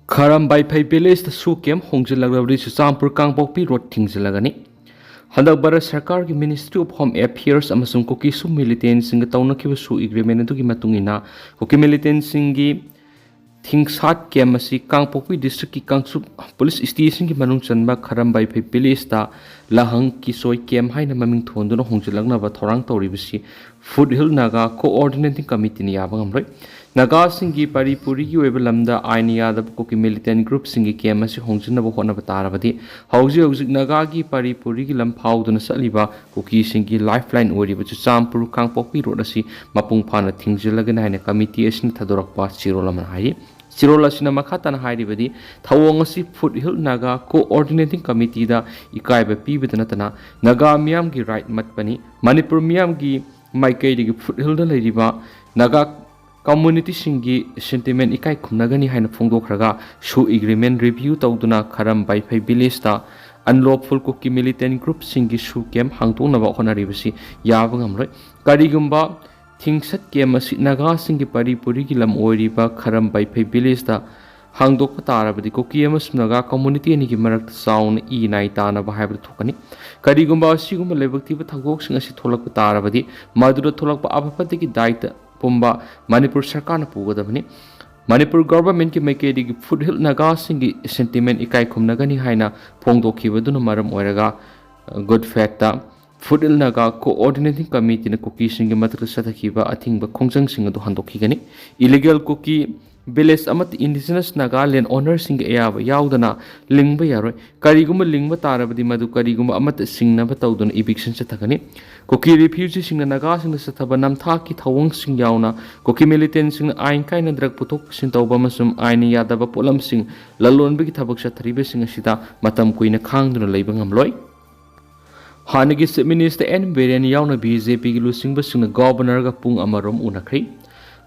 Kharam by Pay Village the Sukem, Hongzilagri, Sampur Kangpopi Road Tingzilagani. Handak Bara Sarkar ki Ministry of Home Affairs amasung Kuki su militants sing tauna ki su agreement tu ki matungina Kuki militants singi things hot kemasi Kangpopi district ki Kangsup police station ki manung chanba Kharam by Pay Village ta lahang ki soy kem haina maming thondo no Hongzilagna ba thorang tawribasi Foothill Naga coordinating committee ni yabang amroi Naga singi pari puri ki oiba lamda aini yada Kuki militant group singi kemasi Hongzilna ba hona ba tarabadi hauji Naga ki pari puri ki lam phao duna saliba Kuki singi lifeline oriba chu champur Kangpopi road asi mapung phana thingjilagan haina committee asina thadorakpa chirolam hai Chirola sina makhatana hairibadi thawong asi Foothill Naga coordinating committee da ikaiba pibidana tana Naga miyam gi right matpani Manipur miyam gi maikai gi Foothill da leiriba Naga community singi sentiment ikai khumnagani haina phongdokhraga su agreement review tawduna Kharam by Phay village ta unlawful Kuki militant group singi su kem hangtongnaba honaribasi yaba ngamroi karigumba thingsat kem asi Naga singi pari puri ki lam oiriba Kharam by Phay village ta hangdok tarabadi Kuki amas Naga community ani ki marak sound e nai tana ba haibra thokani karigumba asigumba lebaktiba thagok sing asi tholak tarabadi madura tholak abapati ki daita Pumba Manipur Sarkar Pugadabani Manipur government ki maikedi Foothill Naga singi sentiment ikai khumnagani haina phongdokhibaduna maram oiraga good facta Foothill Naga coordinating committee na Kuki singi matak satakhiba athingba khongjang singa do handokhigani illegal Kuki village amat indigenous Naga land owner singa ayaba yaudana lingba yaroi kariguma lingba tarabadi madu kariguma amat singnaba tawduna eviction chathagani Kuki refugees sing Naga sing sathaba namtha ki thawong sing yaona Kuki militants sing ain kaina drug putok sin tawba masum aini yadaba polam sing lalonbi ki thabak sathribe sing asida matam kuina khangduna leiba ngamloi hanagi chief minister n Biren yauna BJP gi lusingba sing governor ga pung amarom unakhri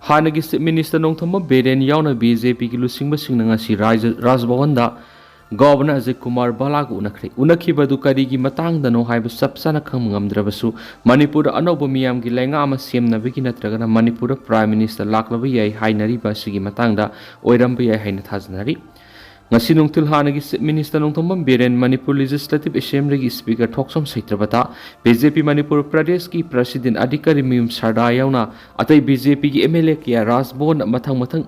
hanagi chief minister nongthamba Biren yauna BJP gi lusingba sing ngasi Rajbhavan da Governor Ajay Kumar Balag Unakibadu Karigi Matang Dano Haiba Sapsana Kamangam Drabasu, Manipur Anobo Miam Gilenga Siem Navigina Tragana Manipur Prime Minister Laklavi Hainari Basigi Matanga, Oirambia Hainatazanari. Nasinung Tilhanagi Minister Nongtomam Biren Manipur Legislative Assembly Speaker Toksam Saitrabata, BJP Manipur Pradesh President Adhikari Mim Sardayauna, Atay BJP MLA Kia Rasbon Matang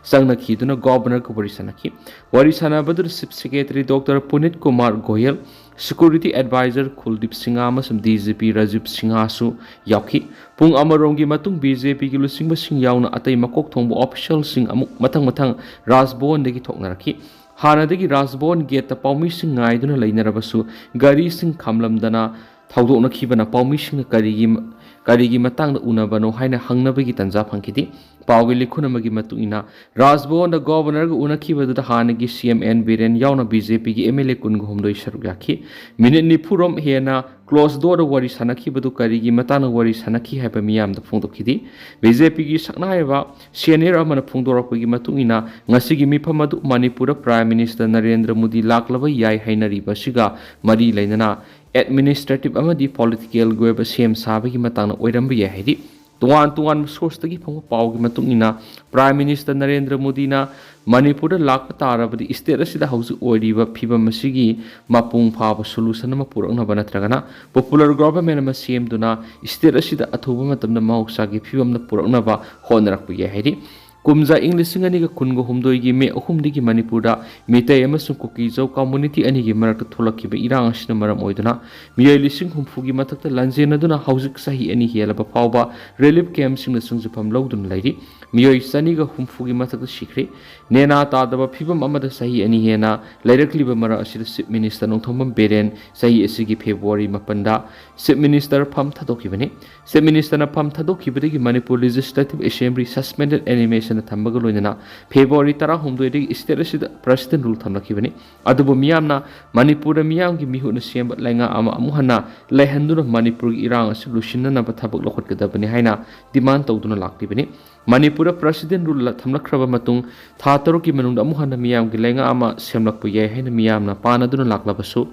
Sangna Kiduna Governor Kubarisanaki, Warisana Badur Chief Secretary Dr. Punit Kumar Goyal, Security Advisor Kuldip Singamas and DGP Rajiv Singhasu Yauki, Pung Amarongi Matung BJP Gilusing Sing Yauna Atay Makok Tombo official Sing Matang Rasbon Degi Toknaraki, Hana Degi Rasbon get the Paumising Naiduna Lainarabasu, Gari Sing Kamlam Dana, Taudona Kibana Paumising Karigi Matang Unabano Haina Hangnabagi Tanza Pankiti. Paugi likhunamagi matuina Rajbhavan the governor unakiba the hanagi CMN Biren yauna BJP gi MLA kun gomdoi sarugaki minute ni purom hena close door wari sanaki badu karigi matana wari sanaki haba miyam da phongdokhidi BJP gi saknaiba senior amana phongdorakpagi matuina ngasigi miphamadu Manipur Prime Minister Narendra Modi laklaba yai hainari basiga mari lainana administrative amadi political goeba sem sabagi matana oirambi ya hedi Tuan source tagi phang pau gi matungina Prime Minister Narendra Modi na Manipur lakpa tarabadi state asida hausu oiriba phibam masigi mapung phaba solution ma purakna banatragana popular government ma CM duna state asida athuba matamna mahoksa gi phibam na purakna ba honarak pu ye hairi Kumza English Singaniga Kungo Humdoigi me Humdigi Manipura, Mete Emerson Kuki Zo community anigi Maraka Tolakiba Irang Shinamaram Oidana, Mia Lissing Humfugi Mataka Lanzena Duna Hausik Sahi any Hielaba Pauba, relief camps in the Sungsupam Lodun lady, Mia Saniga Humfugi Mataka Shikri, Nena Tadaba Pibam Amada Sahi any Hiena, Later Clibamara Ashir Minister Notomam Biren, Sahi Esigi February Mapanda, Sip Minister Pam Tadokivani, Sip Minister Pam Tadokibadi Manipur Legislative Assembly suspended animation Tambagolina, February Tara Humdoidi state President Rule Tamlakivani, Adubu Miamna, Manipur Miamgi Mihuna Siem but Langa Ama Muhana, Lehandun Manipur Irang solution Nabatabak Lokadabani Haina, demand Toduna Laktivani, Manipur President Rule Tamlakraba Matung, Tataroki Manunda Muhana Miam Gilenga Ama Semlapuye Hena Miamna, Panaduna Laklabasu,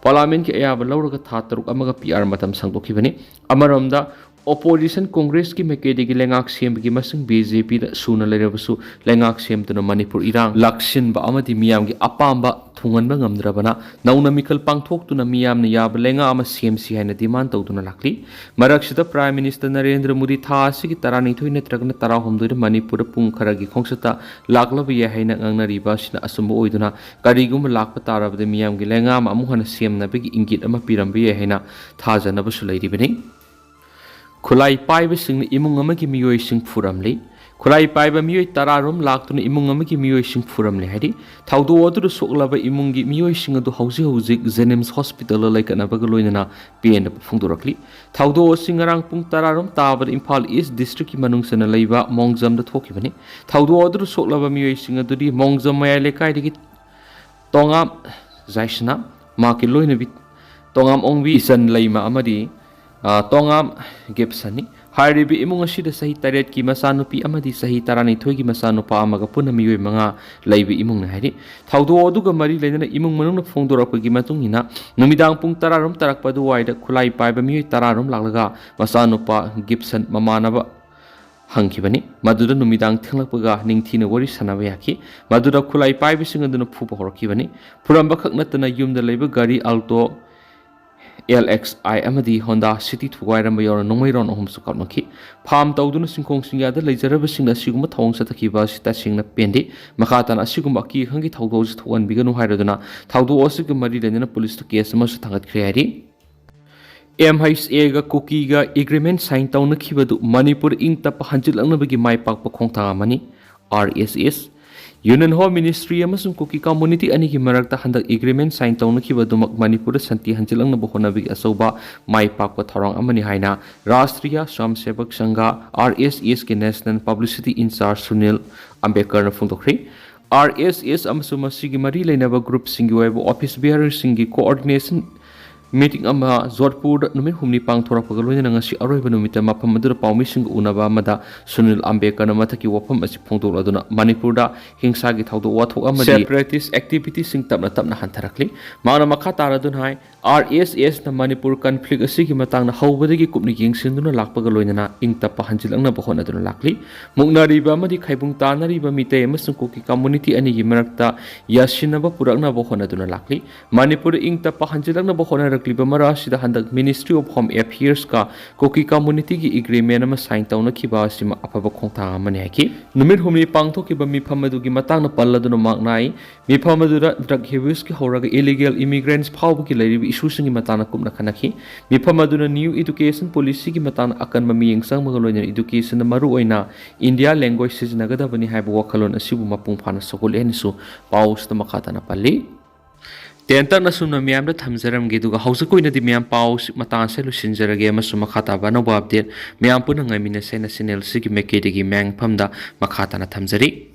Parliament ki ayaba lauraga thataruk amaga PR matam sangdokibani amaramda opposition congress ki mekede gi lengak sem gi masung BJP da suna lerebasu lengak sem tuna Manipur irang lakshin ba amadi miyam gi apamba thungan ba ngamdrabana nauna mikal pangthok tuna miyam na yab lenga ama sem si haina demand tawduna lakli maraksida prime minister Narendra Modi tha asigi tarani thoi natragna tara homdoi da Manipur pung khara gi khongsata laklaba ya haina ngangna riba sina asumbo oiduna karigum lakpa tarabda miyam gi lenga ama amuhana sem na bigi ingit ama pirambi ya haina tha jana ba sulai ribani khulai paiba sing imung amagi miyoi sing furamli khulai paiba miyoi tararom laktuna imung amagi miyoi sing furamli hadi thaudo odu soklaba imungi miyoi sing adu hauji Zenems hospital laikana bagaloinana PN phungdurakli thaudo sing arang pung tararom tabar Imphal East district ki manung sana leiba mongjam da thokibani thaudo odu soklaba miyoi sing adu di mongjam maya lekai digi tongam jaisna ma ki loina bit tongam ongbi isan leima amadi tongam gepsani haribi imung asida sahi taret ki masanupi amadi sahi tarani thoi ki masanupa amaga puna miyoi manga laibi imung na hari thaudo oduga mari leina imung manung na phongdorakpa gi matung hina numidang pung tararom tarakpa du waida khulai paiba miyoi tararom laklaga masanupa gibson mamanaba hangkibani maduda numidang thenglakpaga ningthina wari sanaba yaki maduda khulai paiba singaduna phupa horkibani puramba khaknatana yumda leiba gari alto LXI amadi Honda City Thugairamba yora nongmairon ohum su kapnaki pham tawduna singkhong singyada leijaraba sing asiguma thawng satakhiba sita singna pendi makhatan asiguma ki khangi thawdo ji thogan biganu hairaduna thawdo osig mari lenina police to case ma su thangat khreari MHA ga Kuki ga agreement sign tawna khibadu Manipur ing tap hanjil angnabagi mai pakpa khongtha mani RSS Union Home Ministry amasung Kuki community ani ki marakta handak agreement sign tawna khibadumak Manipur santi hanjilang na bohona big asoba mai pakpa thorong amani haina Rashtriya Swamsevak Sangha RSS ki National Publicity in charge Sunil Ambekar na phungdokri RSS amasung masigi mari leinaba group singi web office bearer singi coordination meeting ama Jodhpur numit humni pangthora pagaloina ngasi Aroiba numita mafam madura paumi sing unaba amada Sunil Ambekar na mathaki wafam asi phongdok aduna Manipur da hingsa gi thawdo wathok amadi separatist activity sing tapna hantarakli mauna makha taradun hai RSS na Manipur conflict asi gi matang na hawbadagi kupni yengsinduna lakpagaloina na ingtapa hanjilangna bohon aduna lakli mugnariba amadi khaibung tanariba mitei amasung Kuki community ani gi marakta yasinaba purakna bohon aduna lakli Manipur ingtapa hanjilangna bohon kliba mara sida handak Ministry of Home Affairs ka Kuki community gi agreement ama sign tawna khiba sima apaba khongtha amani haki numit humni pangthokiba mifamadu gi matangna palladuna maknai mifamadu drug abuse ki horaga illegal immigrants phao ki lairibi issue singi matana kumna khanaki mifamadu new education policy gi matana akan mami yengsang magaloina education na maru oina India language sijnagada bani haibu wakhalon asibu mapung phana sokol enisu paus ta makata na palli Tenta na sumna miyam da thamjaram gi duga hausa koina di miyam paus matan se lusinjarage amasung makhata ba no update miyam puna ngai mina sena sinel sigi mekede gi mang phamda makhata na thamjari